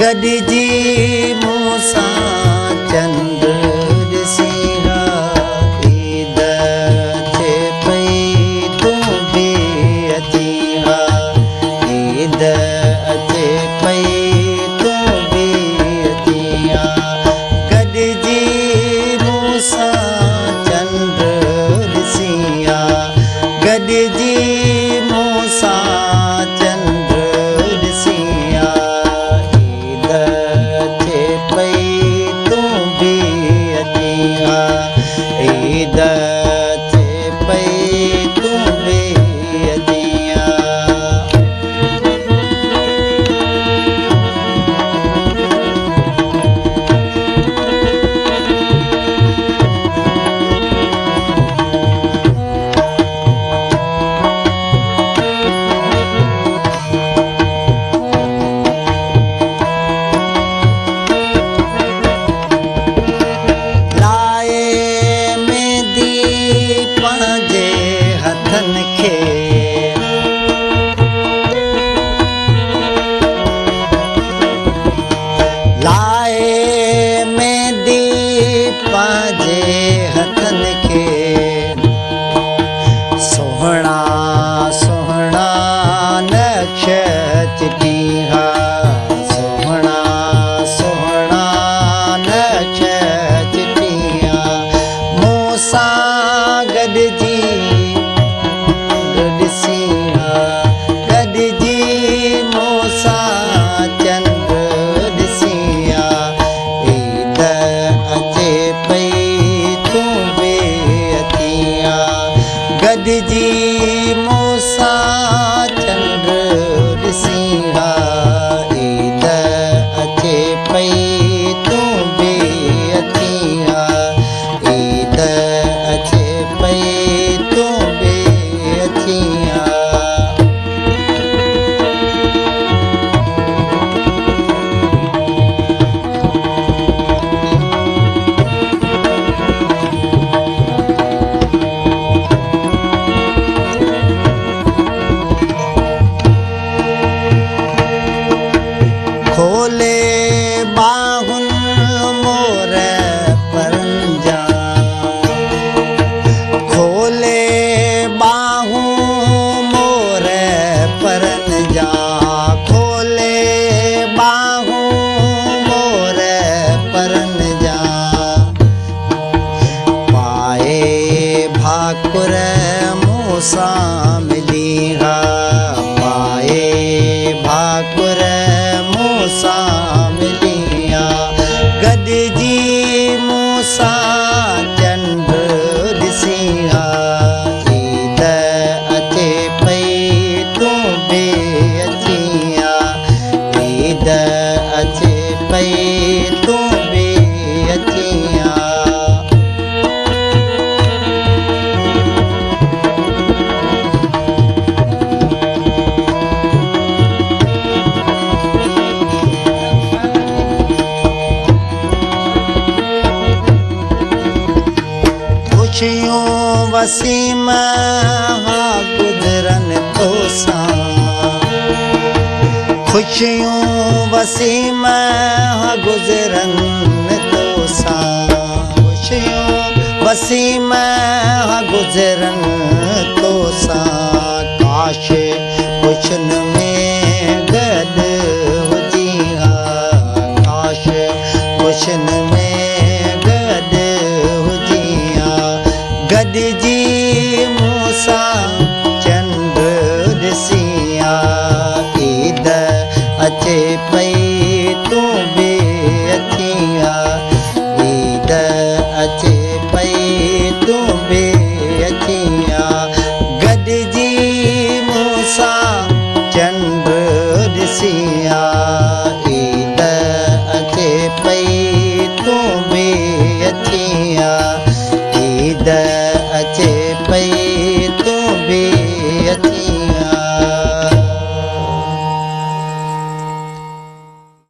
गॾिजी मूंसां चंड ॾिसीहा ईद अचे पई तूं बि अचीहा ईद अचे पई तूं बि अचीहा गॾिजी मूंसां चंड ॾिसीहा गॾिजी मूंसां चंड ॾिसीहा ईद अचे पई तूं बि अचीहा ईद अचे पई तूं बि अचीहा लाए मेहंदी पंहिंजे हथनि खे सुहिणा सुहिणा नक्श चिटीहा सुहिणा सुहिणा नक्श चिटीहा मूंसां गॾिजी ॾिसीहा गॾिजी मूंसां चंड ॾिसीहा ईद अचे पई तूं बि अचीहा गॾिजी मूंसां चंड ॾिसीहा ईद अचे पई तूं बि अचीहा ईद अचे पई तूं बि अचीहा खोले बाहुनि मोर परनि जा खोले बाहूं मोर परनि जा खोले बाहूं मोर परनि जा पाए भाकुर मूंसां मिलीहा पाए भाकुर मूंसां मिलीहा गॾिजी मूंसां चंड ॾिसीहा ईद अचे पई तूं बि अचीहा ईद अचे पई तूं बि अचीहा खुशियूं वसीम हा गुज़रनि तोसां खुशियूं वसीम हा गुज़रनि तोसां खुशियूं वसीम हा गुज़रनि तोसां काश कुझु न